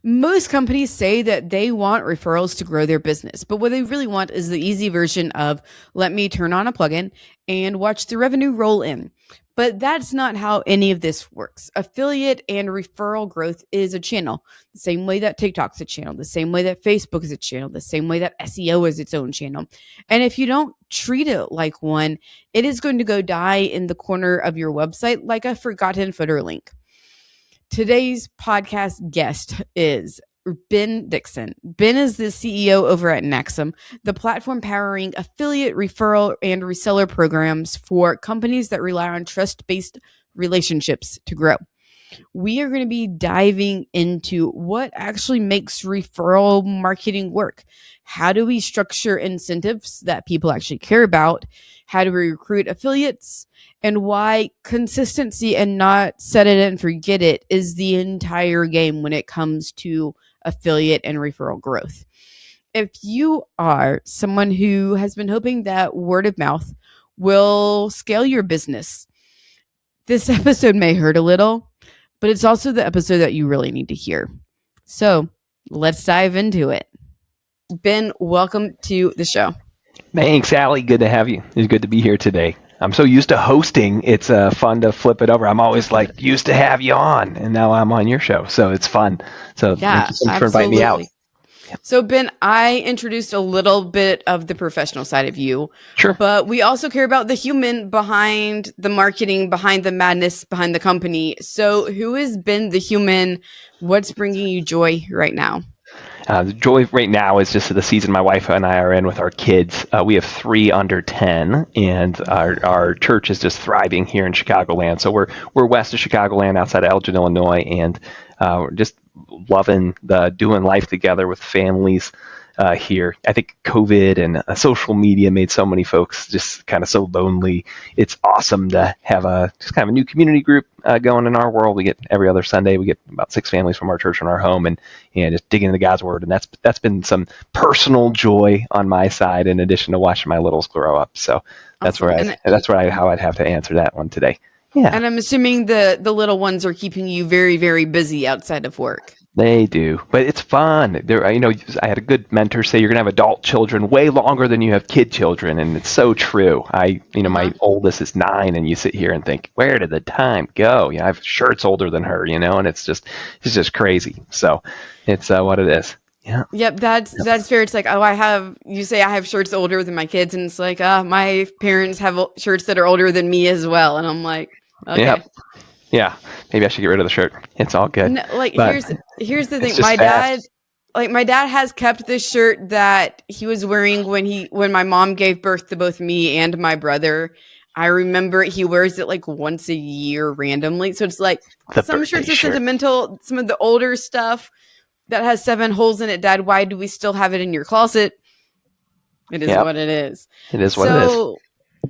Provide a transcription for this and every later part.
Most companies say that they want referrals to grow their business, but what they really want is the easy version of let me turn on a plugin and watch the revenue roll in. But that's not how any of this works. Affiliate and referral growth is a channel, the same way that TikTok's a channel, the same way that Facebook is a channel, the same way that SEO is its own channel. And if you don't treat it like one, it is going to go die in the corner of your website like a forgotten footer link. Today's podcast guest is Ben Dixon. Ben is the CEO over at Naxum, the platform powering affiliate, referral, and reseller programs for companies that rely on trust-based relationships to grow. We are going to be diving into what actually makes referral marketing work. How do we structure incentives that people actually care about? How do we recruit affiliates? And why consistency and not set it and forget it is the entire game when it comes to affiliate and referral growth. If you are someone who has been hoping that word of mouth will scale your business, this episode may hurt a little, but it's also the episode that you really need to hear. So let's dive into it. Ben, welcome to the show. Thanks, Allie. Good to have you. It's good to be here today. I'm so used to hosting. It's fun to flip it over. I'm always like used to have you on, and now I'm on your show, so it's fun. So thank you so much for inviting me out. So Ben, I introduced a little bit of the professional side of you. Sure. But we also care about the human behind the marketing, behind the madness, behind the company. So who has been the human? What's bringing you joy right now? The joy right now is just the season my wife and I are in with our kids. We have 3 under 10, and our church is just thriving here in Chicagoland. So we're west of Chicagoland, outside of Elgin, Illinois, and we're just loving doing life together with families here. I think COVID and social media made so many folks just kind of so lonely. It's awesome to have just kind of a new community group going in our world. We get every other Sunday, we get about 6 families from our church in our home, and just digging into God's word. And that's been some personal joy on my side, in addition to watching my littles grow up. So that's awesome. How I'd have to answer that one today. Yeah. And I'm assuming the little ones are keeping you very, very busy outside of work. They do, but it's fun. I had a good mentor say you're gonna have adult children way longer than you have kid children, and it's so true. My oldest is 9, and you sit here and think, where did the time go? I have shirts older than her, and it's just crazy. So it's what it is. Yeah. Yep, that's fair. It's like, you say I have shirts older than my kids, and it's like, my parents have shirts that are older than me as well, and I'm like, okay. Yep. Yeah, maybe I should get rid of the shirt. It's all good. No, here's the thing. My dad has kept this shirt that he was wearing when my mom gave birth to both me and my brother. I remember he wears it like once a year randomly. So it's like some shirts are sentimental. Some of the older stuff that has 7 holes in it, Dad, why do we still have it in your closet? It is what it is. It is what it is.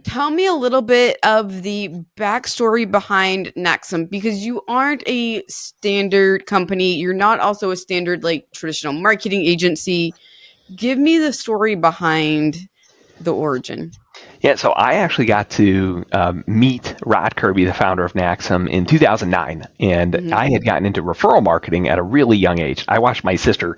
Tell me a little bit of the backstory behind Naxum, because you aren't a standard company. You're not also a standard traditional marketing agency. Give me the story behind the origin. Yeah, so I actually got to meet Rod Kirby, the founder of Naxum, in 2009, and I had gotten into referral marketing at a really young age. I watched my sister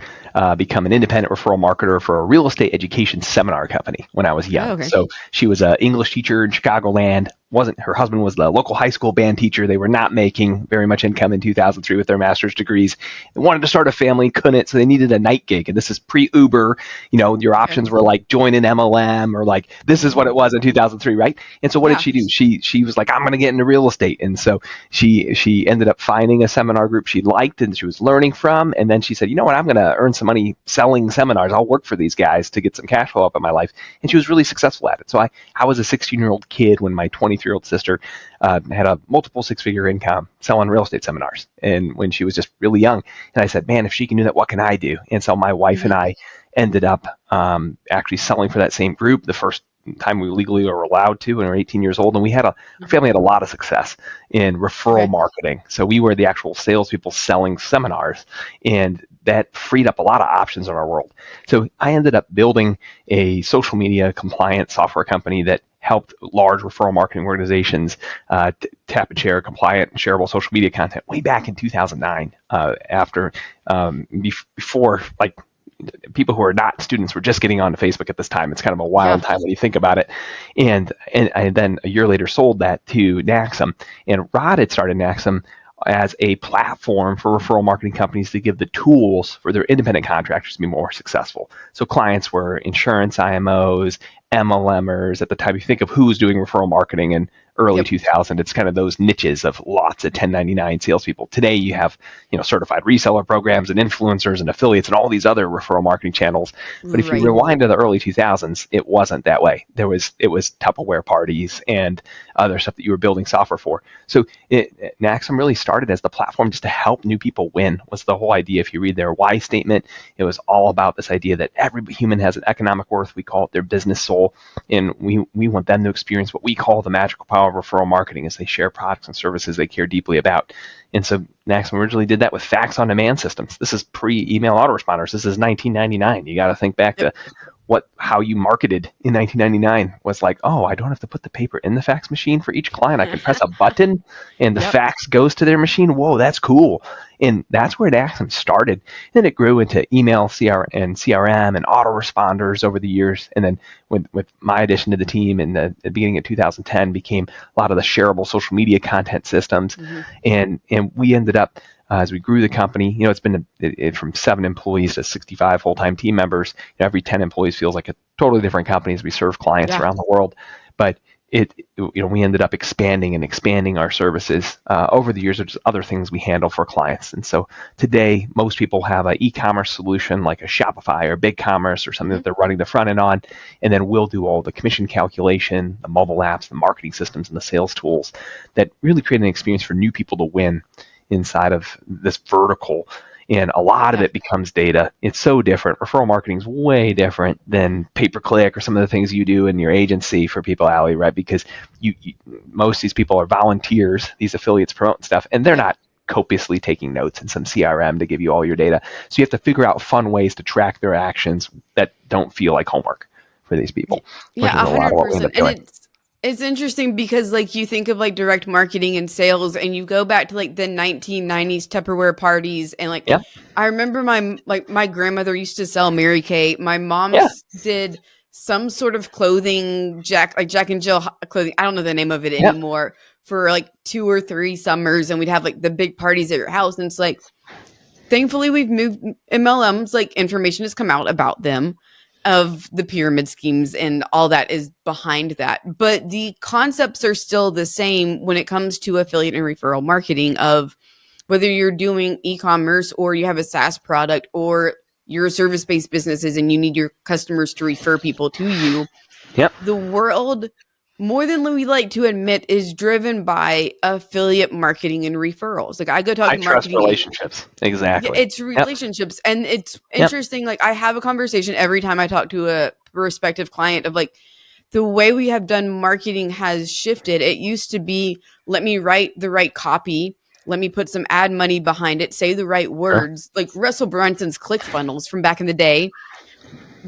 become an independent referral marketer for a real estate education seminar company when I was young. Okay. So she was an English teacher in Chicagoland. Her husband was the local high school band teacher. They were not making very much income in 2003 with their master's degrees. They wanted to start a family, couldn't, so they needed a night gig. And this is pre-Uber. Your options were like join an MLM, or like this is what it was in 2003, right? And so what did she do? She was like, I'm going to get into real estate. And so she ended up finding a seminar group she liked and she was learning from. And then she said, you know what, I'm going to earn some money selling seminars. I'll work for these guys to get some cash flow up in my life. And she was really successful at it. So I was a 16-year-old kid when my 23-year-old sister had a multiple 6-figure income selling real estate seminars, and when she was just really young. And I said, man, if she can do that, what can I do? And so my wife and I ended up actually selling for that same group the first time we legally were allowed to when we were 18 years old. And our family had a lot of success in referral marketing. So we were the actual salespeople selling seminars, and that freed up a lot of options in our world. So I ended up building a social media compliance software company that helped large referral marketing organizations tap and share compliant, shareable social media content way back in 2009. Before like people who are not students were just getting onto Facebook at this time. It's kind of a Yeah. wild time when you think about it. And then a year later sold that to Naxum. And Rod had started Naxum as a platform for referral marketing companies to give the tools for their independent contractors to be more successful. So clients were insurance IMOs, MLMers. At the time, you think of who was doing referral marketing in early Yep. 2000, it's kind of those niches of lots of 1099 salespeople. Today, you have certified reseller programs and influencers and affiliates and all these other referral marketing channels. But if you Right. rewind to the early 2000s, it wasn't that way. It was Tupperware parties and other stuff that you were building software for. So Naxum really started as the platform just to help new people win. Was the whole idea. If you read their why statement, it was all about this idea that every human has an economic worth. We call it their business soul, and we want them to experience what we call the magical power of referral marketing as they share products and services they care deeply about. And so Naxum originally did that with fax on demand systems. This is pre-email autoresponders. This is 1999. You got to think back Yep. to how you marketed in 1999 was like, oh, I don't have to put the paper in the fax machine for each client. I can press a button and the Yep. fax goes to their machine. Whoa, that's cool. And that's where it actually started. Then it grew into email CRM and autoresponders over the years. And then with my addition to the team in the beginning of 2010 became a lot of the shareable social media content systems. Hmm. And we ended up as we grew the company, it's been from 7 employees to 65 full-time team members. Every 10 employees feels like a totally different company as we serve clients Yeah. around the world. But we ended up expanding our services over the years. There's other things we handle for clients. And so today, most people have an e-commerce solution like a Shopify or BigCommerce or something Hmm. that they're running the front end on. And then we'll do all the commission calculation, the mobile apps, the marketing systems, and the sales tools that really create an experience for new people to win inside of this vertical. And a lot of Yeah. it becomes data. It's so different. Referral marketing is way different than pay-per-click or some of the things you do in your agency for people, Allie, right? Because most of these people are volunteers, these affiliates promoting stuff, and they're Yep. not copiously taking notes in some CRM to give you all your data. So you have to figure out fun ways to track their actions that don't feel like homework for these people, which Yeah, is a lot of what we end 100%. up And doing. it's interesting because like you think of like direct marketing and sales and you go back to like the 1990s Tupperware parties and like Yeah, I remember my grandmother used to sell Mary Kay. My yeah, mom's did some sort of clothing, Jack and Jill clothing. I don't know the name of it yeah, anymore for like 2 or 3 summers and we'd have like the big parties at your house and it's like thankfully we've moved MLMs, like information has come out about them of the pyramid schemes and all that is behind that. But the concepts are still the same when it comes to affiliate and referral marketing of whether you're doing e-commerce or you have a SaaS product or you're a service-based businesses and you need your customers to refer people to you. yeah. The world, more than we like to admit, is driven by affiliate marketing and referrals. Like I go talk High to trust marketing. relationships. Yeah, Exactly. it's Yep. relationships. And it's Yep. interesting. Like I have a conversation every time I talk to a prospective client of like the way we have done marketing has shifted. It used to be let me write the right copy, let me put some ad money behind it, say the right Sure. words, like Russell Brunson's click funnels from back in the day,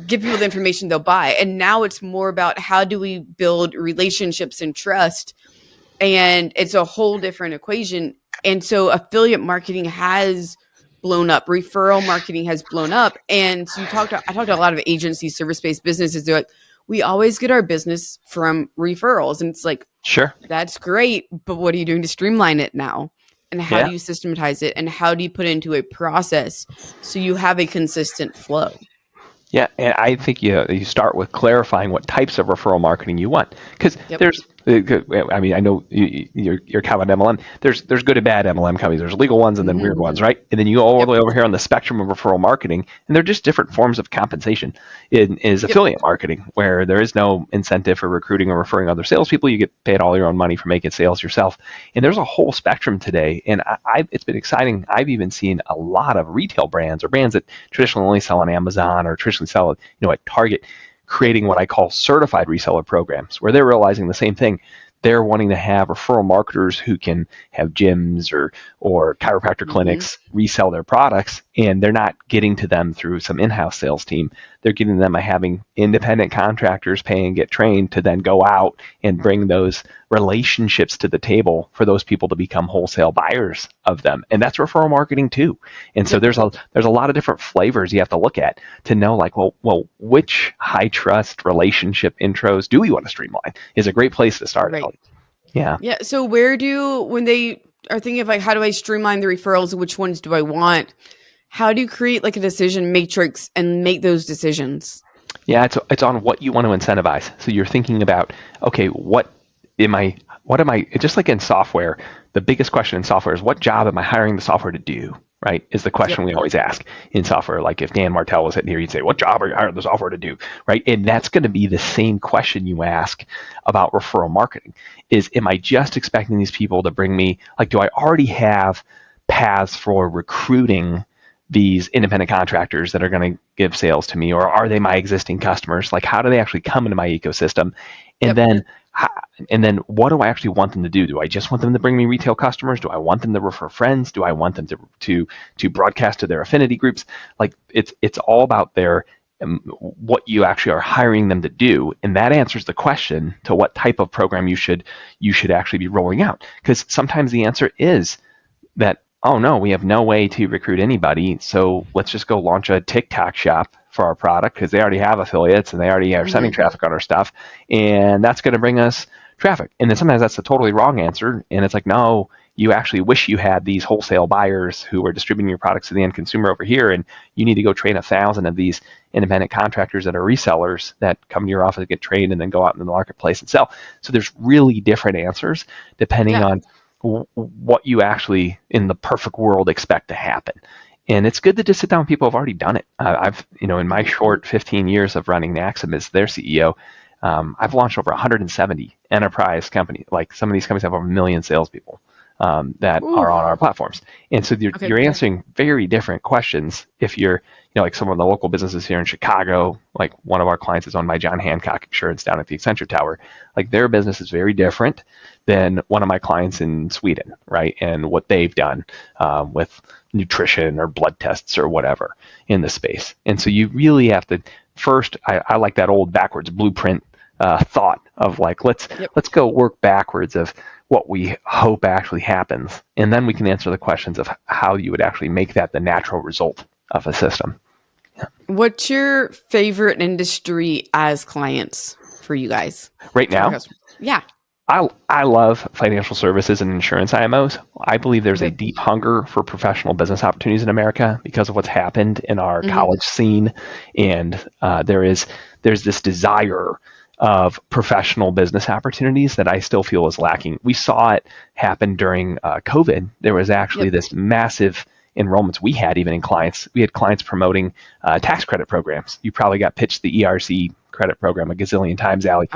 give people the information they'll buy. And now it's more about how do we build relationships and trust, and it's a whole different equation. And so affiliate marketing has blown up, referral marketing has blown up. And so I talked to a lot of agency service-based businesses. They're like, we always get our business from referrals. And it's like, Sure. that's great, but what are you doing to streamline it now? And how Yeah. do you systematize it? And how do you put it into a process so you have a consistent flow? Yeah, and I think you start with clarifying what types of referral marketing you want, because Yep. there's, I mean, I know you're covered MLM. There's good and bad MLM companies. There's legal ones and then weird Hmm. ones, right? And then you go all the Yep. way over here on the spectrum of referral marketing, and they're just different forms of compensation. Is Yep. affiliate marketing, where there is no incentive for recruiting or referring other salespeople. You get paid all your own money for making sales yourself. And there's a whole spectrum today, and it's been exciting. I've even seen a lot of retail brands or brands that traditionally only sell on Amazon or traditionally sell at Target, creating what I call certified reseller programs, where they're realizing the same thing. they're wanting to have referral marketers who can have gyms or chiropractor clinics resell their products, and they're not getting to them through some in-house sales team. They're getting them by having independent contractors pay and get trained to then go out and bring those relationships to the table for those people to become wholesale buyers of them. And that's referral marketing too. And so there's a lot of different flavors you have to look at to know, like, well, which high trust relationship intros do we want to streamline is a great place to start out. Yeah. Yeah. So when they are thinking of like, how do I streamline the referrals? Which ones do I want? How do you create like a decision matrix and make those decisions? Yeah, it's on what you want to incentivize. So you're thinking about, okay, what am I, just like in software, the biggest question in software is, what job am I hiring the software to do? Right? Is the question we always ask in software. Like if Dan Martell was sitting here, he'd say, what job are you hiring the software to do? Right? And that's going to be the same question you ask about referral marketing is, am I just expecting these people to bring me, like, do I already have paths for recruiting these independent contractors that are going to give sales to me, or are they my existing customers? Like, how do they actually come into my ecosystem? And then what do I actually want them to do? Do I just want them to bring me retail customers? Do I want them to refer friends? Do I want them to broadcast to their affinity groups? Like, it's all about their what you actually are hiring them to do, and that answers the question to what type of program you should actually be rolling out. Because sometimes the answer is that, oh no, we have no way to recruit anybody, so let's just go launch a TikTok shop for our product because they already have affiliates and they already are sending traffic on our stuff, and that's going to bring us traffic. And then sometimes that's the totally wrong answer, and it's like, no, you actually wish you had these wholesale buyers who are distributing your products to the end consumer over here, and you need to go train 1,000 of these independent contractors that are resellers that come to your office to get trained and then go out in the marketplace and sell. So there's really different answers depending on what you actually, in the perfect world, expect to happen. And it's good to just sit down with people who have already done it. I've, in my short 15 years of running Naxum as their CEO, I've launched over 170 enterprise companies. Like, some of these companies have over 1 million salespeople that are on our platforms. And so you're answering very different questions if you're, like some of the local businesses here in Chicago, like one of our clients is owned by John Hancock Insurance down at the Accenture Tower. Like, their business is very different than one of my clients in Sweden, right? And what they've done with nutrition or blood tests or whatever in the space. And so you really have to first, I like that old backwards blueprint thought of like, let's go work backwards of what we hope actually happens. And then we can answer the questions of how you would actually make that the natural result of a system. Yeah. What's your favorite industry as clients for you guys? Right now? Yeah. I love financial services and insurance IMOs. I believe there's a deep hunger for professional business opportunities in America because of what's happened in our college scene. And there's this desire of professional business opportunities that I still feel is lacking. We saw it happen during COVID. There was actually this massive enrollments we had even in clients. We had clients promoting tax credit programs. You probably got pitched the ERC credit program a gazillion times, Allie.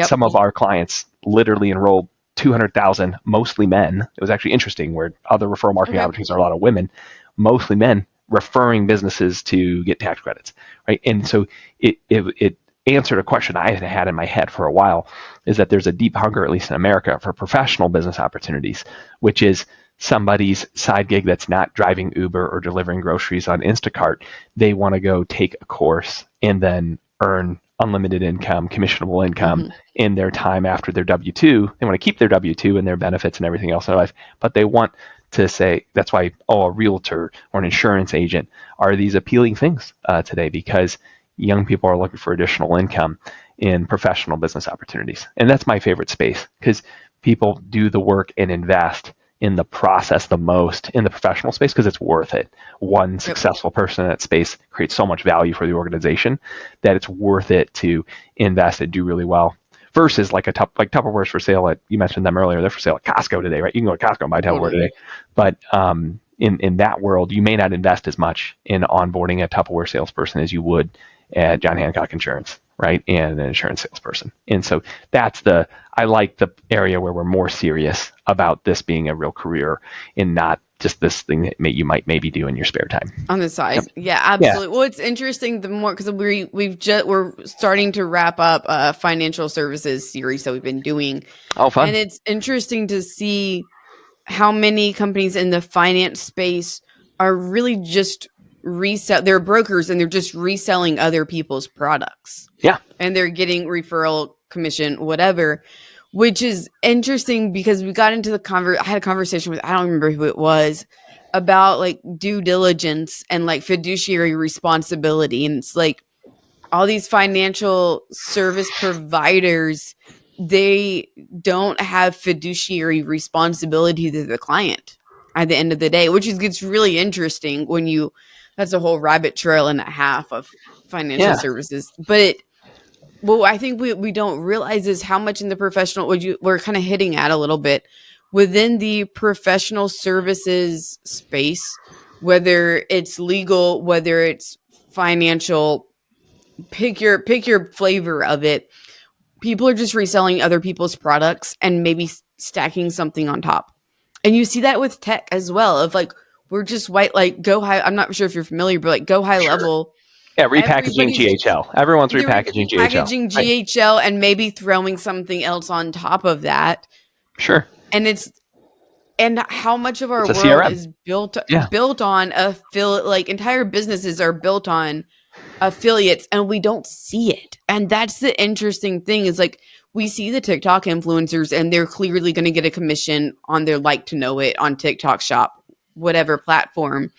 Some of our clients literally enrolled 200,000, mostly men. It was actually interesting where other referral marketing opportunities are a lot of women, mostly men referring businesses to get tax credits, right? And so it answered a question I had in my head for a while, is that there's a deep hunger, at least in America, for professional business opportunities, which is somebody's side gig that's not driving Uber or delivering groceries on Instacart. They want to go take a course and then earn unlimited income, commissionable income in their time after their W-2. They want to keep their W-2 and their benefits and everything else in their life, but they want to say, that's why, a realtor or an insurance agent are these appealing things today, because young people are looking for additional income in professional business opportunities. And that's my favorite space, because people do the work and invest in the process the most in the professional space because it's worth it. One successful person in that space creates so much value for the organization that it's worth it to invest and do really well. Versus like Tupperware's for sale at, you mentioned them earlier, they're for sale at Costco today, right? You can go to Costco and buy Tupperware today. But in that world, you may not invest as much in onboarding a Tupperware salesperson as you would at John Hancock Insurance, right? And an insurance salesperson. And so I like the area where we're more serious about this being a real career and not just this thing that you might maybe do in your spare time. On the side. Yep. Yeah, Yeah. absolutely. Well, it's interesting the more because we're starting to wrap up a financial services series that we've been doing. Oh, And fun. it's interesting to see how many companies in the finance space are really just they're brokers and they're just reselling other people's products. Yeah. And they're getting referral commission, whatever, which is interesting because we got into I had a conversation with, I don't remember who it was, about like due diligence and like fiduciary responsibility. And it's like all these financial service providers, they don't have fiduciary responsibility to the client at the end of the day, which gets really interesting when that's a whole rabbit trail and a half of financial Yeah. services. But well, I think we don't realize is how much in the professional we're kind of hitting at a little bit within the professional services space, whether it's legal, whether it's financial, pick your flavor of it. People are just reselling other people's products and maybe stacking something on top. And you see that with tech as well, of like we're just like go high. I'm not sure if you're familiar, but like go high Sure. level. Yeah. Repackaging Everybody's GHL. Everyone's they're repackaging GHL. repackaging Right. GHL and maybe throwing something else on top of that. Sure. And how much of our It's a world CRM. is built Yeah. built on like entire businesses are built on affiliates and we don't see it. And that's the interesting thing is like we see the TikTok influencers and they're clearly going to get a commission on their like to know it on TikTok shop, whatever platform.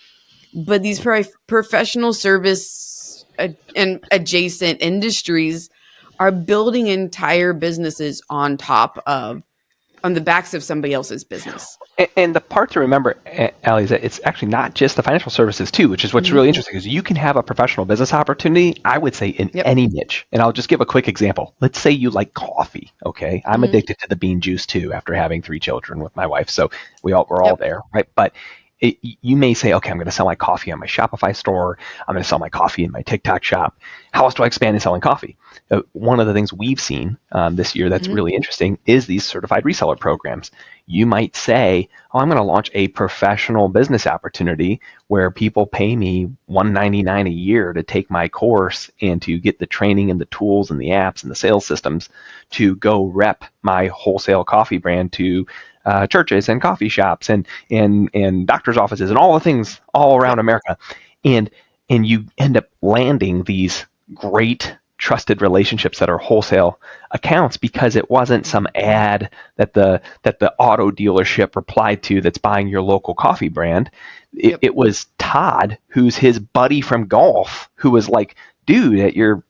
But these professional service and adjacent industries are building entire businesses on the backs of somebody else's business. And the part to remember, Ali, is that it's actually not just the financial services too, which is what's Mm-hmm. really interesting. Because you can have a professional business opportunity, I would say, in Yep. any niche. And I'll just give a quick example. Let's say you like coffee. Okay, I'm Mm-hmm. addicted to the bean juice too, after having 3 children with my wife. So we're all Yep. there, right? But you may say, okay, I'm going to sell my coffee on my Shopify store. I'm going to sell my coffee in my TikTok shop. How else do I expand in selling coffee? One of the things we've seen this year that's Mm-hmm. really interesting is these certified reseller programs. You might say, oh, I'm going to launch a professional business opportunity where people pay me $199 a year to take my course and to get the training and the tools and the apps and the sales systems to go rep my wholesale coffee brand to churches and coffee shops and doctors' offices and all the things all around Yep. America. And you end up landing these great trusted relationships that are wholesale accounts because it wasn't some ad that the auto dealership replied to that's buying your local coffee brand. Yep. It was Todd, who's his buddy from golf, who was like, dude, at your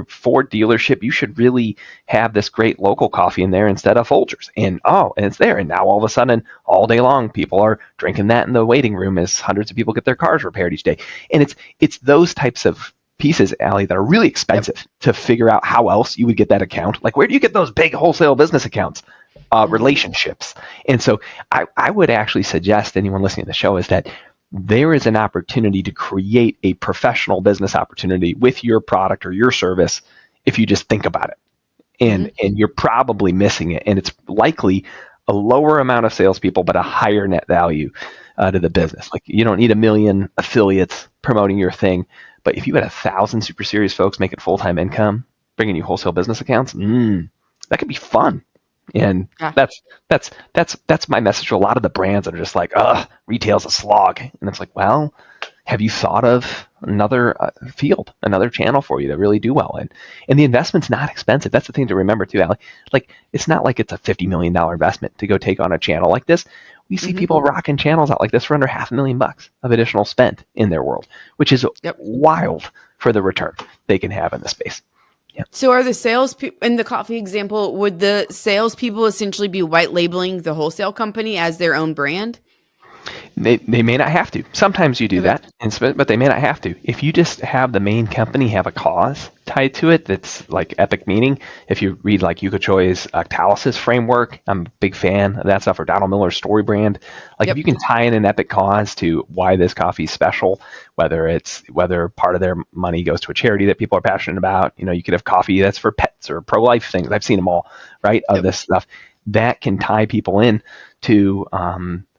Ford dealership, you should really have this great local coffee in there instead of Folgers. And it's there. And now all of a sudden, all day long, people are drinking that in the waiting room as hundreds of people get their cars repaired each day. And it's those types of pieces, Ali, that are really expensive Yep. to figure out how else you would get that account. Like, where do you get those big wholesale business accounts? Mm-hmm. Relationships. And so I would actually suggest anyone listening to the show is that there is an opportunity to create a professional business opportunity with your product or your service if you just think about it. And Mm-hmm. you're probably missing it. And it's likely a lower amount of salespeople, but a higher net value to the business. Like, you don't need 1 million affiliates promoting your thing. But if you had 1,000 super serious folks making full-time income, bringing you wholesale business accounts, that could be fun. And Yeah. that's my message to a lot of the brands that are just like, retail's a slog. And it's like, well, have you thought of another field, another channel for you to really do well in? And the investment's not expensive. That's the thing to remember too, Ali. Like, it's not like it's a $50 million investment to go take on a channel like this. We see Mm-hmm. people rocking channels out like this for under $500,000 of additional spend in their world, which is Yep. wild for the return they can have in the space. Yeah. So are the sales in the coffee example, would the salespeople essentially be white labeling the wholesale company as their own brand? They may not have to. Sometimes you do Okay. that, but they may not have to. If you just have the main company have a cause tied to it that's like epic meaning, if you read like Yuko Choi's Octalysis framework, I'm a big fan of that stuff, or Donald Miller's Story Brand. Like, if Yep. you can tie in an epic cause to why this coffee is special, whether part of their money goes to a charity that people are passionate about, you could have coffee that's for pets or pro-life things. I've seen them all, right, of Yep. this stuff. That can tie people in to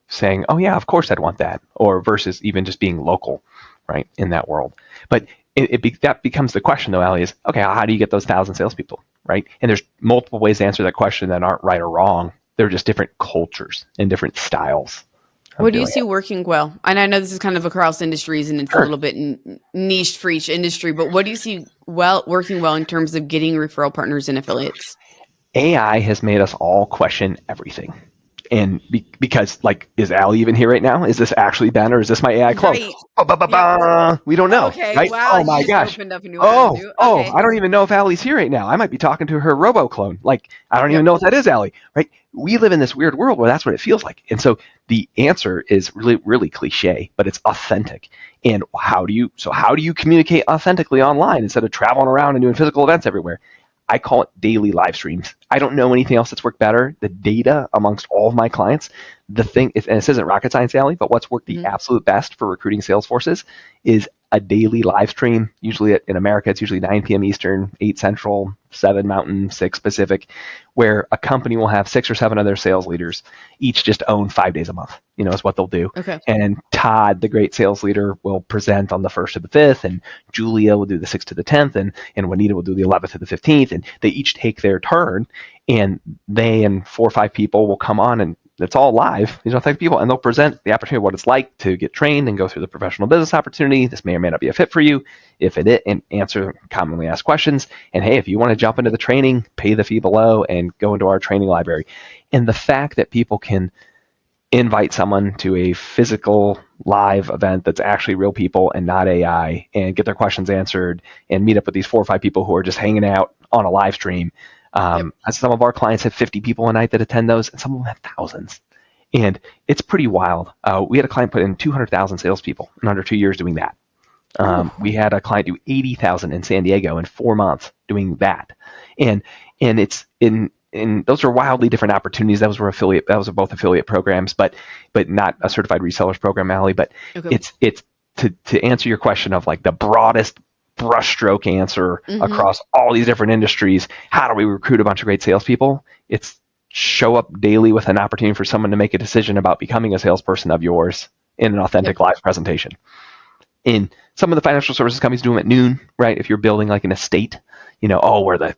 saying, oh yeah, of course I'd want that, or versus even just being local, right, in that world. But that becomes the question though, Ali, is okay, how do you get those 1,000 salespeople, right? And there's multiple ways to answer that question that aren't right or wrong. They're just different cultures and different styles of What do you doing see it. working well? And I know this is kind of across industries and it's a Sure. little bit niche for each industry, but what do you see working well in terms of getting referral partners and affiliates? AI has made us all question everything. And because, like, is Allie even here right now? Is this actually Ben, or is this my AI clone? Right. Yep. We don't know, Okay. right? Wow. Oh You my just gosh. opened up a new Oh, avenue. oh, Okay. I don't even know if Allie's here right now. I might be talking to her robo clone. Like, I don't even Yep. know if that is Allie, right? We live in this weird world where that's what it feels like. And so the answer is really, really cliche, but it's authentic. And how do you communicate authentically online instead of traveling around and doing physical events everywhere? I call it daily live streams. I don't know anything else that's worked better. The data amongst all of my clients, and this isn't rocket science, Allie, but what's worked the Hmm. absolute best for recruiting sales forces is a daily live stream. Usually in America, it's usually 9 p.m. Eastern, 8 Central, 7 Mountain, 6 Pacific, where a company will have 6 or 7 of their sales leaders each just own 5 days a month, is what they'll do. Okay. And Todd, the great sales leader, will present on the 1st to the 5th, and Julia will do the 6th to the 10th, and Juanita will do the 11th to the 15th, and they each take their turn, and they and 4 or 5 people will come on, and it's all live, these authentic people, and they'll present the opportunity of what it's like to get trained and go through the professional business opportunity. This may or may not be a fit for you. If it is, and answer commonly asked questions. And hey, if you want to jump into the training, pay the fee below and go into our training library. And the fact that people can invite someone to a physical live event that's actually real people and not AI, and get their questions answered, and meet up with these 4 or 5 people who are just hanging out on a live stream. Yep. Some of our clients have 50 people a night that attend those, and some of them have thousands. And it's pretty wild. We had a client put in 200,000 salespeople in under 2 years doing that. Ooh. We had a client do 80,000 in San Diego in 4 months doing that. And it's in those are wildly different opportunities. Those were both affiliate programs, but not a certified resellers program, Allie. But Okay. it's to answer your question of like the broadest brushstroke answer Mm-hmm. across all these different industries. How do we recruit a bunch of great salespeople? It's show up daily with an opportunity for someone to make a decision about becoming a salesperson of yours in an Yep. authentic live presentation. In some of the financial services companies do them at noon, right? If you're building like an estate, we're the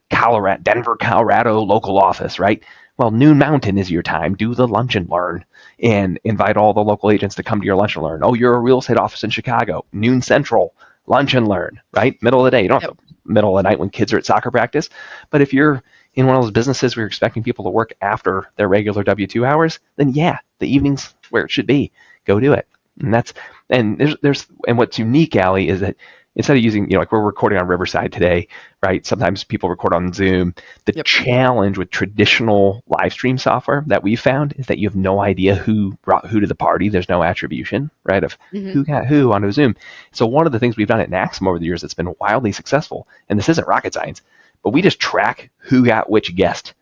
Denver, Colorado local office, right? Well, noon Mountain is your time. Do the lunch and learn, and invite all the local agents to come to your lunch and learn. Oh, you're a real estate office in Chicago, noon Central, lunch and learn, right? Middle of the day. You don't Yep. have to middle of the night when kids are at soccer practice. But if you're in one of those businesses where you're expecting people to work after their regular W-2 hours, then yeah, the evening's where it should be. Go do it. And that's there's and what's unique, Allie, is that instead of using, like we're recording on Riverside today, right? Sometimes people record on Zoom. The Yep. challenge with traditional live stream software that we've found is that you have no idea who brought who to the party. There's no attribution, right, of Mm-hmm. who got who onto Zoom. So one of the things we've done at Naxim over the years that's been wildly successful, and this isn't rocket science, but we just track who got which guest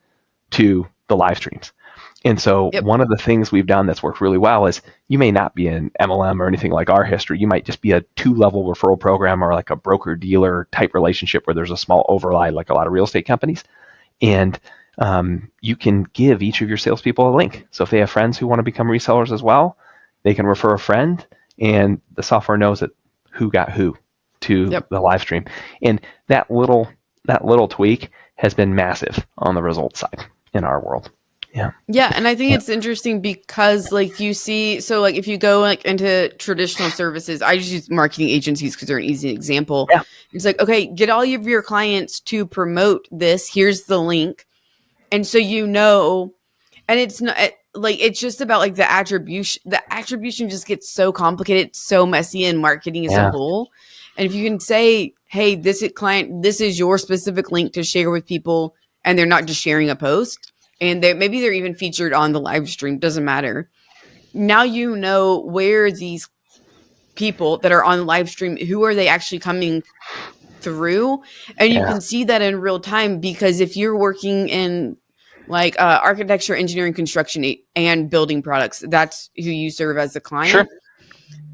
to the live streams. And so Yep. one of the things we've done that's worked really well is you may not be an MLM or anything like our history. You might just be a 2-level referral program or like a broker dealer type relationship where there's a small overlay, like a lot of real estate companies. And you can give each of your salespeople a link. So if they have friends who want to become resellers as well, they can refer a friend, and the software knows that who got who to Yep. the live stream. And that little tweak has been massive on the results side in our world. Yeah. Yeah, and I think it's interesting because like you see, so like if you go like into traditional services, I just use marketing agencies because they're an easy example. Yeah. It's like, okay, get all of your clients to promote this. Here's the link. And so and it's not like it's just about like the attribution. The attribution just gets so complicated, so messy in marketing as a Yeah. whole. And if you can say, hey, this is your specific link to share with people, and they're not just sharing a post, and maybe they're even featured on the live stream, doesn't matter. Now you know where these people that are on the live stream, who are they actually coming through, and you Yeah. can see that in real time, because if you're working in like architecture, engineering, construction, and building products, that's who you serve as a Sure. client.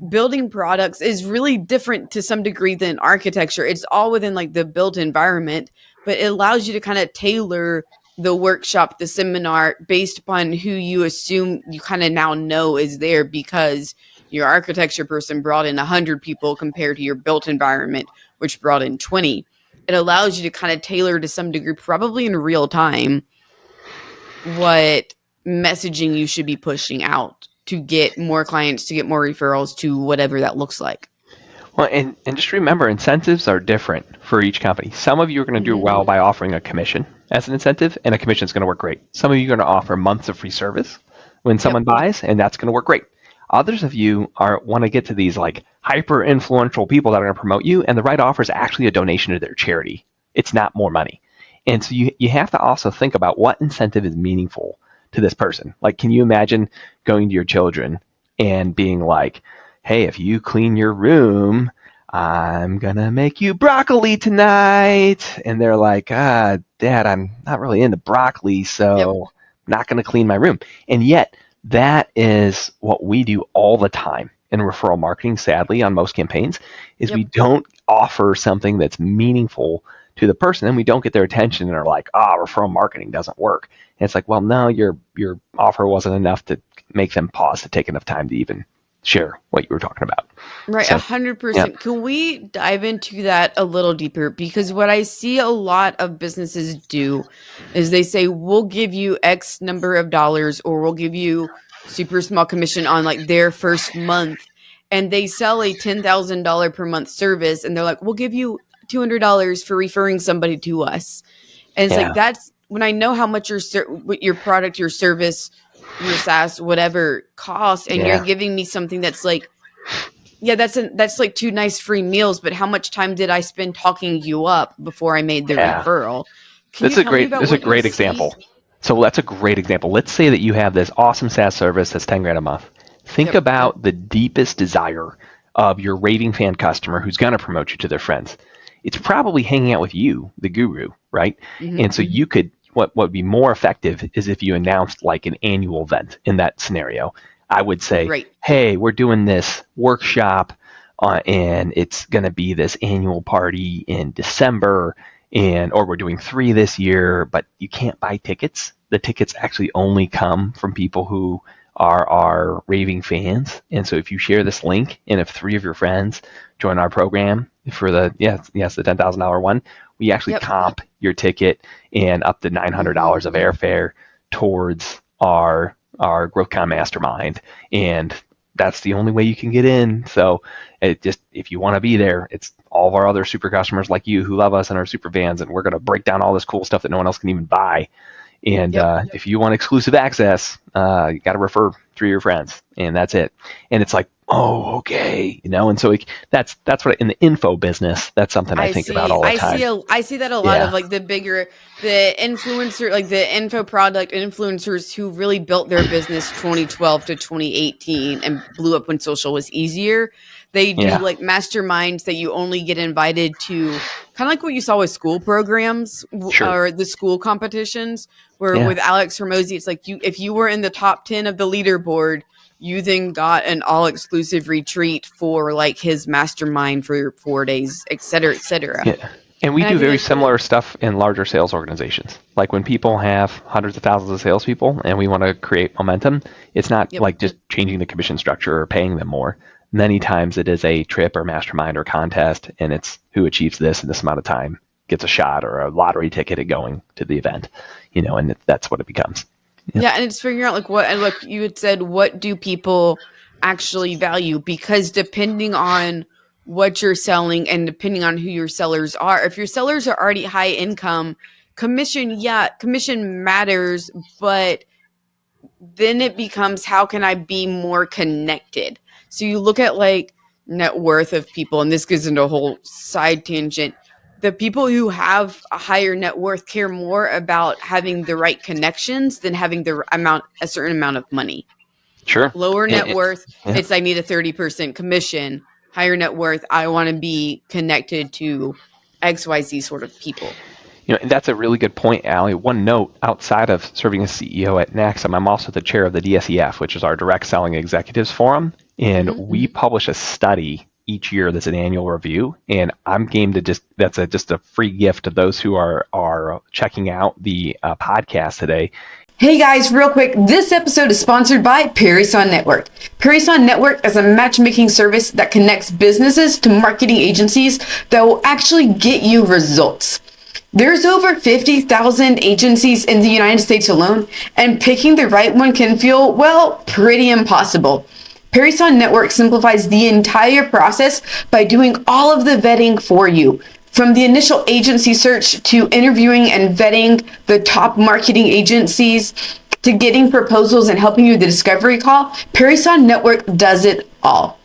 Building products is really different to some degree than architecture. It's all within like the built environment, but it allows you to kind of tailor the workshop, the seminar, based upon who you assume you kind of now know is there, because your architecture person brought in 100 people compared to your built environment, which brought in 20. It allows you to kind of tailor to some degree, probably in real time, what messaging you should be pushing out to get more clients, to get more referrals, to whatever that looks like. Well, and just remember, incentives are different for each company. Some of you are going to do well by offering a commission as an incentive, and a commission is going to work great. Some of you are going to offer months of free service when someone buys, and that's going to work great. Others of you want to get to these like hyper influential people that are going to promote you, and the right offer is actually a donation to their charity. It's not more money. And so you have to also think about what incentive is meaningful to this person. Like, can you imagine going to your children and being like, hey, if you clean your room, I'm going to make you broccoli tonight. And they're like, Dad, I'm not really into broccoli, so I'm not going to clean my room. And yet that is what we do all the time in referral marketing, sadly, on most campaigns, is we don't offer something that's meaningful to the person, and we don't get their attention, and are like, referral marketing doesn't work. And it's like, well, no, your offer wasn't enough to make them pause to take enough time to even share what you were talking about. Right, 100%. Can we dive into that a little deeper? Because what I see a lot of businesses do is they say, we'll give you X number of dollars, or we'll give you super small commission on like their first month. And they sell a $10,000 per month service, and they're like, we'll give you $200 for referring somebody to us. And it's like, that's when I know how much your product, your service, your SaaS, whatever costs, and you're giving me something that's like, that's like 2 nice free meals, but how much time did I spend talking you up before I made the referral? That's a great example. So that's a great example. Let's say that you have this awesome SaaS service that's $10,000 a month. Think about the deepest desire of your raving fan customer who's going to promote you to their friends. It's probably hanging out with you, the guru, right? And so you could, what would be more effective is if you announced like an annual event in that scenario. I would say, hey, we're doing this workshop and it's going to be this annual party in December, or we're doing 3 this year, but you can't buy tickets. The tickets actually only come from people who are our raving fans. And so if you share this link, and if 3 of your friends join our program for the the $10,000 one, we actually comp your ticket and up to $900 of airfare towards our GrowthCon Mastermind. And that's the only way you can get in. So if you want to be there, it's all of our other super customers like you who love us and are super fans, and we're going to break down all this cool stuff that no one else can even buy. And if you want exclusive access, you got to refer 3 of your friends, and that's it. And it's like, oh, okay, and so that's what in the info business, that's something I think about all the time. I see that a lot of like the influencer, like the info product influencers who really built their business 2012 to 2018 and blew up when social was easier. They do like masterminds that you only get invited to, kind of like what you saw with school programs or the school competitions, where with Alex Hormozy, it's like if you were in the top 10 of the leaderboard, you then got an all-exclusive retreat for like his mastermind for 4 days, et cetera, et cetera. Yeah. And we do very similar stuff in larger sales organizations. Like when people have hundreds of thousands of salespeople and we want to create momentum, it's not like just changing the commission structure or paying them more. Many times it is a trip or mastermind or contest, and it's who achieves this in this amount of time gets a shot or a lottery ticket at going to the event, and that's what it becomes. Yeah, and it's figuring out like you had said, what do people actually value? Because depending on what you're selling and depending on who your sellers are, if your sellers are already high income, commission matters, but then it becomes, how can I be more connected? So you look at like net worth of people, and this goes into a whole side tangent. The people who have a higher net worth care more about having the right connections than having a certain amount of money. Sure. Lower net worth, it's I need a 30% commission. Higher net worth, I want to be connected to XYZ sort of people. And that's a really good point, Allie. One note, outside of serving as CEO at Naxum, I'm also the chair of the DSEF, which is our Direct Selling Executives Forum. And we publish a study each year. That's an annual review, and I'm game to that's just a free gift to those who are checking out the podcast today. Hey guys, real quick, this episode is sponsored by Parison Network. Parison Network is a matchmaking service that connects businesses to marketing agencies that will actually get you results. There's over 50,000 agencies in the United States alone, and picking the right one can feel, well, pretty impossible. Parison Network simplifies the entire process by doing all of the vetting for you. From the initial agency search to interviewing and vetting the top marketing agencies to getting proposals and helping you with the discovery call, Parison Network does it all.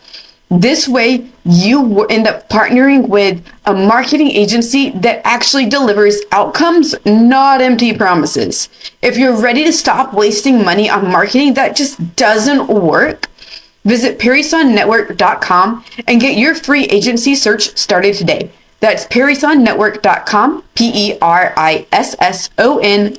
This way, you end up partnering with a marketing agency that actually delivers outcomes, not empty promises. If you're ready to stop wasting money on marketing that just doesn't work, visit ParisonNetwork.com and get your free agency search started today. That's ParisonNetwork.com, PERISSON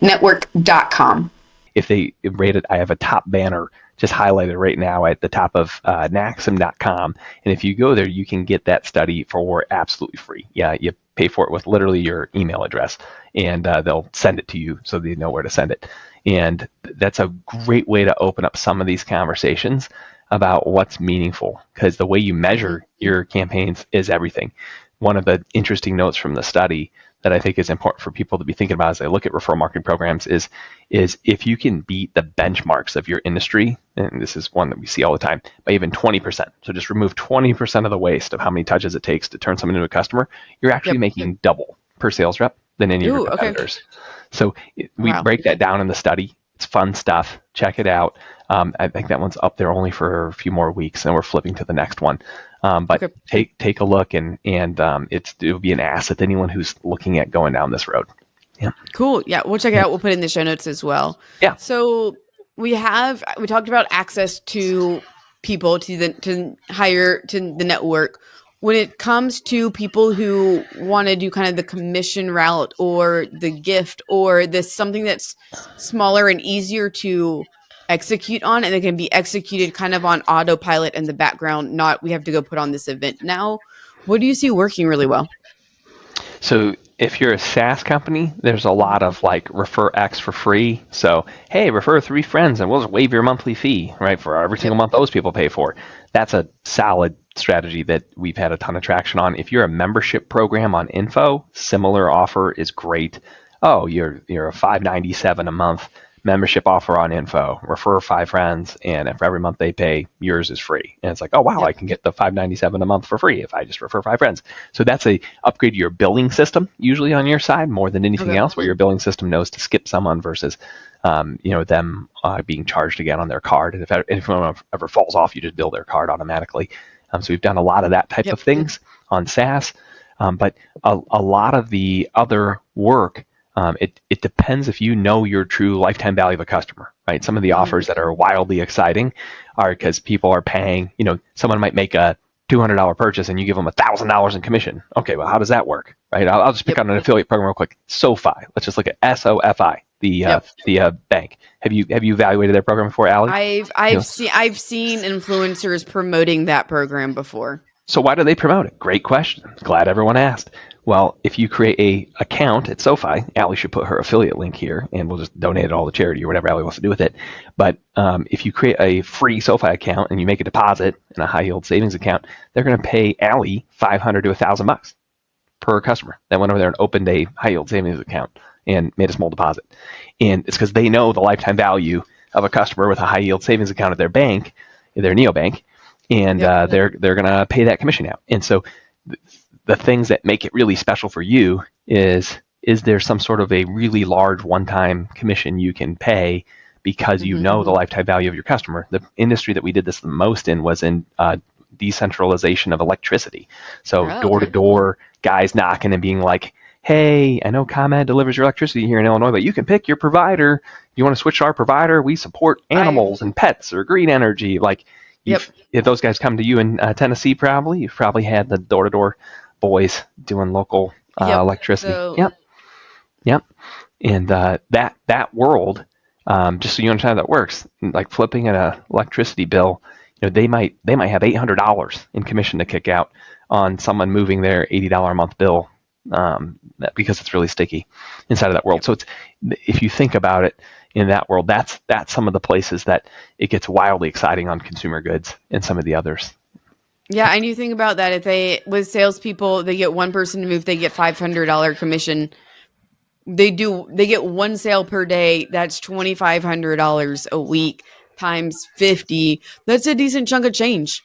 network.com. If they rate it, I have a top banner just highlighted right now at the top of Naxum.com. And if you go there, you can get that study for absolutely free. Yeah, you pay for it with literally your email address, and they'll send it to you so they know where to send it. And that's a great way to open up some of these conversations about what's meaningful, because the way you measure your campaigns is everything. One of the interesting notes from the study that I think is important for people to be thinking about as they look at referral marketing programs is if you can beat the benchmarks of your industry, and this is one that we see all the time, by even 20%. So just remove 20% of the waste of how many touches it takes to turn someone into a customer, you're actually making double per sales rep than any of your competitors. Okay. So we break that down in the study. It's fun stuff. Check it out. I think that one's up there only for a few more weeks, and we're flipping to the next one. But take a look, and it'll be an asset to anyone who's looking at going down this road. Yeah. Cool. Yeah, we'll check it out. We'll put it in the show notes as well. Yeah. So we talked about access to people to the network. When it comes to people who want to do kind of the commission route or the gift or something that's smaller and easier to execute on, and it can be executed kind of on autopilot in the background, not we have to go put on this event now, what do you see working really well? So if you're a SaaS company, there's a lot of like refer X for free. So, hey, refer 3 friends and we'll just waive your monthly fee, right? For every single month those people pay for. That's a solid strategy that we've had a ton of traction on. If you're a membership program on Info, similar offer is great. Oh, you're a $5.97 a month membership offer on Info, refer 5 friends, and for every month they pay, yours is free. And it's like, oh wow, I can get the $5.97 a month for free if I just refer 5 friends. So that's a upgrade to your billing system, usually on your side, more than anything else, where your billing system knows to skip someone versus them being charged again on their card. And if one ever falls off, you just bill their card automatically. So we've done a lot of that type of things on SaaS, but a lot of the other work, it depends if you know your true lifetime value of a customer, right? Some of the offers that are wildly exciting are because people are paying, someone might make a $200 purchase and you give them $1,000 in commission. Okay, well, how does that work, right? I'll just pick on an affiliate program real quick. SoFi. Let's just look at SoFi, the bank. Have you evaluated their program before, Allie? I've seen influencers promoting that program before. So why do they promote it? Great question. Glad everyone asked. Well, if you create a account at SoFi, Allie should put her affiliate link here, and we'll just donate it all to charity or whatever Allie wants to do with it. But if you create a free SoFi account and you make a deposit in a high yield savings account, they're going to pay Allie $500 to $1,000 per customer that went over there and opened a high yield savings account and made a small deposit. And it's because they know the lifetime value of a customer with a high yield savings account at their bank, their neobank, and they're going to pay that commission out. And so the things that make it really special for you is there some sort of a really large one-time commission you can pay because you know the lifetime value of your customer. The industry that we did this the most in was in decentralization of electricity. So door-to-door guys knocking and being like, hey, I know ComEd delivers your electricity here in Illinois, but you can pick your provider. You want to switch to our provider? We support animals and pets or green energy. Like, if those guys come to you in Tennessee, you've probably had the door-to-door boys doing local electricity. Yep. And that world, just so you understand how that works, like flipping an electricity bill, they might have $800 in commission to kick out on someone moving their $80 a month bill, because it's really sticky inside of that world. Yep. So it's, if you think about it in that world, that's some of the places that it gets wildly exciting on consumer goods and some of the others. Yeah, and you think about that, if they, with salespeople, they get one person to move, they get $500 commission. They get one sale per day. That's $2,500 a week times 50. That's a decent chunk of change.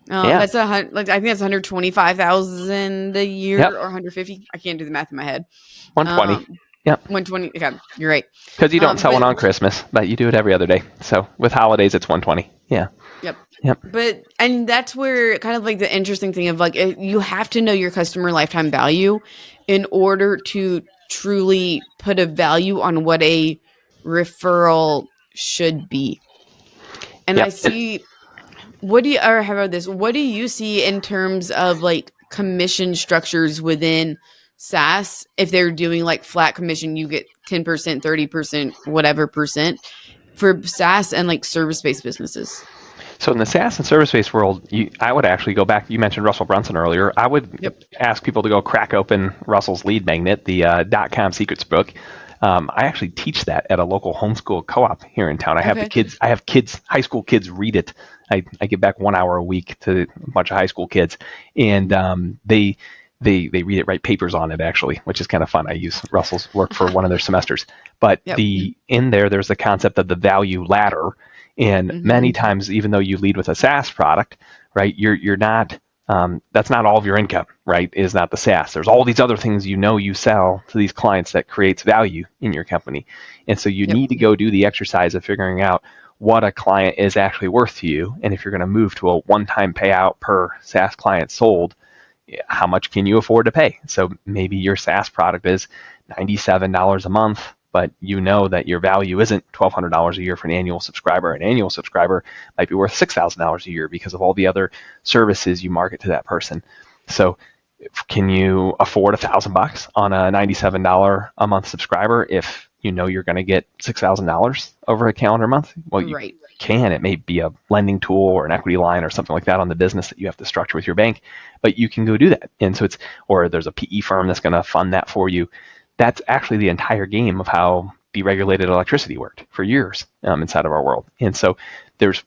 Yeah. That's like, I think that's 125,000 a Yep. year, or 150. I can't do the math in my head. 120. Um, Yep. 120. Okay, you're right. Because you don't sell one But on Christmas, but you do it every other day. So with holidays, it's 120. Yeah. yep. Yep. But, and that's where kind of like the interesting thing of like, you have to know your customer lifetime value in order to truly put a value on what a referral should be. And I Yep. see, what do you, or how about this? What do you see in terms of like commission structures within SaaS? If they're doing like flat commission, you get 10%, 30%, whatever percent for SaaS and like service-based businesses. So in the SaaS and service-based world, I would actually go back. You mentioned Russell Brunson earlier. I would Yep. ask people to go crack open Russell's lead magnet, the .com secrets book. I actually teach that at a local homeschool co-op here in town. I have the Okay. kids. I have kids, high school kids, read it. I give back 1 hour a week to a bunch of high school kids, and they read it, write papers on it actually, which is kind of fun. I use Russell's work for one of their semesters. But Yep. in there's the concept of the value ladder, and Mm-hmm. many times, even though you lead with a SaaS product, right, you're not, that's not all of your income, right? Is not the SaaS. There's all these other things you sell to these clients that creates value in your company, and so you Yep. need to go do the exercise of figuring out what a client is actually worth to you, and if you're going to move to a one-time payout per SaaS client sold, how much can you afford to pay? So maybe your SaaS product is $97 a month, but you know that your value isn't $1,200 a year for an annual subscriber. An annual subscriber might be worth $6,000 a year because of all the other services you market to that person. So can you afford $1,000 on a $97 a month subscriber if you know you're going to get $6,000 over a calendar month? Well, you Right. can. It may be a lending tool or an equity line or something like that on the business that you have to structure with your bank, but you can go do that. And so or there's a PE firm that's going to fund that for you. That's actually the entire game of how deregulated electricity worked for years, inside of our world. And so there's,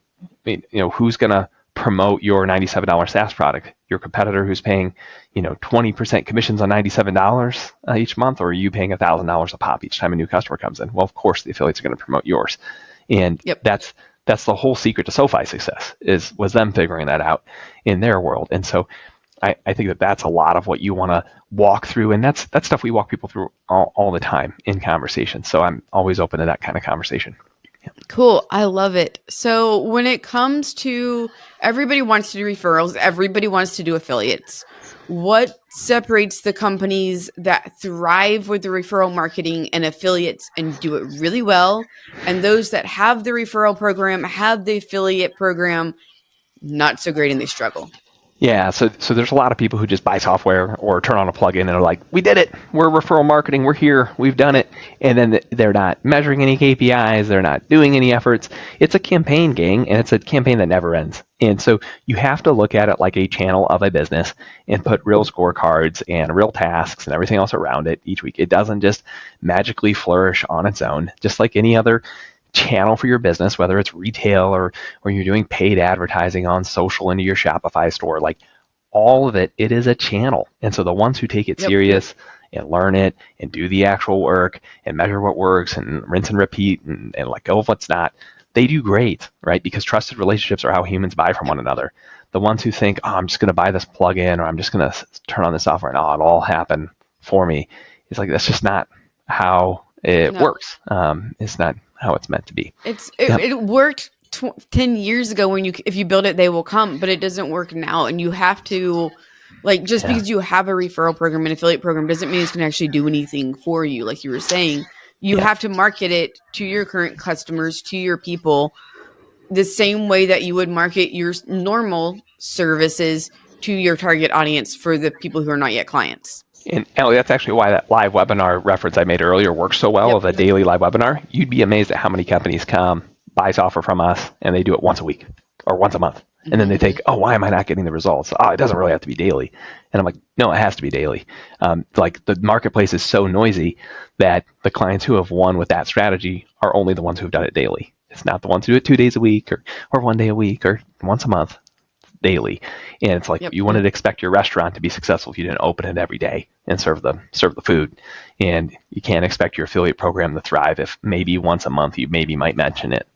who's going to promote your $97 SaaS product? Your competitor who's paying, 20% commissions on $97 each month, or are you paying $1,000 a pop each time a new customer comes in? Well, of course, the affiliates are going to promote yours. And Yep. that's the whole secret to SoFi success, was them figuring that out in their world. And so I think that's a lot of what you want to walk through, and that's stuff we walk people through all the time in conversation. So I'm always open to that kind of conversation. Cool. I love it. So when it comes to, everybody wants to do referrals, everybody wants to do affiliates. What separates the companies that thrive with the referral marketing and affiliates and do it really well, and those that have the referral program, have the affiliate program, not so great and they struggle? Yeah, so there's a lot of people who just buy software or turn on a plugin and are like, "We did it. We're referral marketing. We're here. We've done Yep. it." And then they're not measuring any KPIs. They're not doing any efforts. It's a campaign, gang, and it's a campaign that never ends. And so you have to look at it like a channel of a business and put real scorecards and real tasks and everything else around it each week. It doesn't just magically flourish on its own, just like any other channel for your business, whether it's retail or you're doing paid advertising on social into your Shopify store. Like, all of it is a channel. And so the ones who take it Yep. serious and learn it and do the actual work and measure what works and rinse and repeat and let go of what's not, they do great, right? Because trusted relationships are how humans buy from Yep. one another. The ones who think, "Oh, I'm just going to buy this plugin, or I'm just going to turn on this software and it'll all happen for me," it's like, that's just not how it No. works. It's not how it's meant to be. It, Yep. it worked 10 years ago, when if you build it, they will come, but it doesn't work now. And you have to, like, just Yeah. because you have a referral program and affiliate program doesn't mean it's going to actually do anything for you. Like you were saying, you Yeah. have to market it to your current customers, to your people, the same way that you would market your normal services to your target audience for the people who are not yet clients. And Ellie, that's actually why that live webinar reference I made earlier works so well, Yep. of a daily live webinar. You'd be amazed at how many companies come, buy software from us, and they do it once a week. or once a month. And then they think, oh, why am I not getting the results? Oh, it doesn't really have to be daily. And I'm like, no, it has to be daily. Like the marketplace is so noisy that the clients who have won with that strategy are only the ones who have done it daily. It's not the ones who do it 2 days a week or 1 day a week or once a month, daily. And it's like Yep. you wouldn't expect your restaurant to be successful if you didn't open it every day and serve the food. And you can't expect your affiliate program to thrive if maybe once a month you maybe might mention it.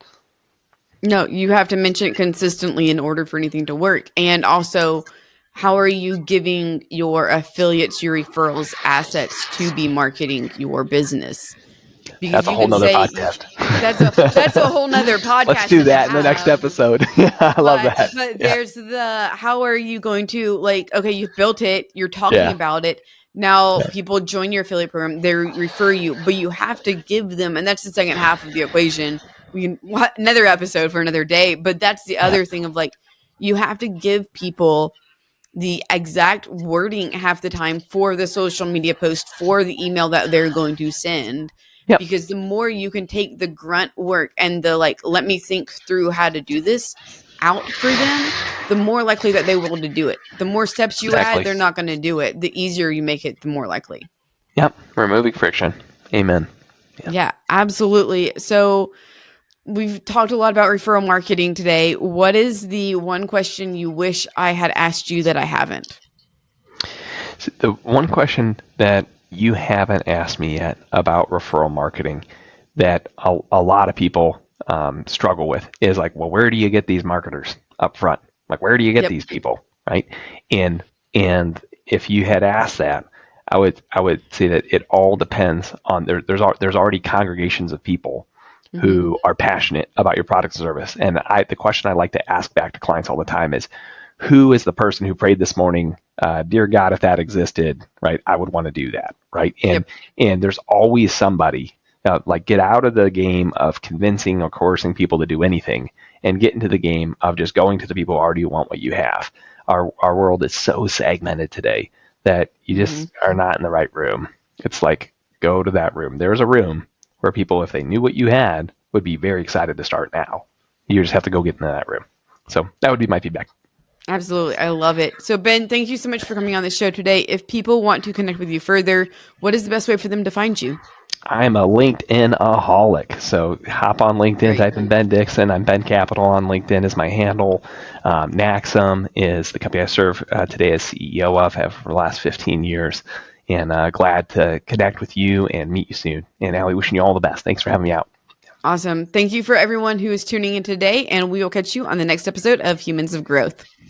No, you have to mention it consistently in order for anything to work. And also, how are you giving your affiliates, your referrals, assets to be marketing your business? Because That's a you whole can nother say podcast. that's a whole nother Let's podcast do and a that in the next half. episode. I love that. But Yeah. there's the how are you going to like, okay, you've built it, you're talking Yeah. about it. Now people join your affiliate program, they refer you, but you have to give them, and that's the second half of the equation. We can another episode for another day, but that's the Yeah. other thing of like you have to give people the exact wording half the time for the social media post, for the email that they're going to send. Yep. Because the more you can take the grunt work and the like, let me think through how to do this out for them, the more likely that they will to do it. The more steps you add, Exactly. they're not going to do it. The easier you make it, the more likely. Yep. Removing friction. Amen. Yeah, absolutely. So we've talked a lot about referral marketing today. What is the one question you wish I had asked you that I haven't? So the one question that you haven't asked me yet about referral marketing that a lot of people struggle with is like, well, where do you get these marketers up front? Like, where do you get Yep. these people, right? And if you had asked that, I would say that it all depends on there's already congregations of people who are passionate about your product and service. And the question I like to ask back to clients all the time is, who is the person who prayed this morning, dear God, if that existed, right, I would want to do that, right? And Yep. and there's always somebody, like, get out of the game of convincing or coercing people to do anything and get into the game of just going to the people who already want what you have. Our world is so segmented today that you just are not in the right room. It's like, go to that room. There's a room where people, if they knew what you had, would be very excited to start now. You just have to go get into that room. So that would be my feedback. Absolutely. I love it. So, Ben, thank you so much for coming on the show today. If people want to connect with you further, what is the best way for them to find you? I'm a LinkedIn-aholic. So hop on LinkedIn, Great. type in Ben Dixon. I'm Ben Capital on LinkedIn is my handle. Naxum is the company I serve today as CEO of, have for the last 15 years. And glad to connect with you and meet you soon. And Allie, wishing you all the best. Thanks for having me out. Awesome. Thank you for everyone who is tuning in today, and we will catch you on the next episode of Humans of Growth.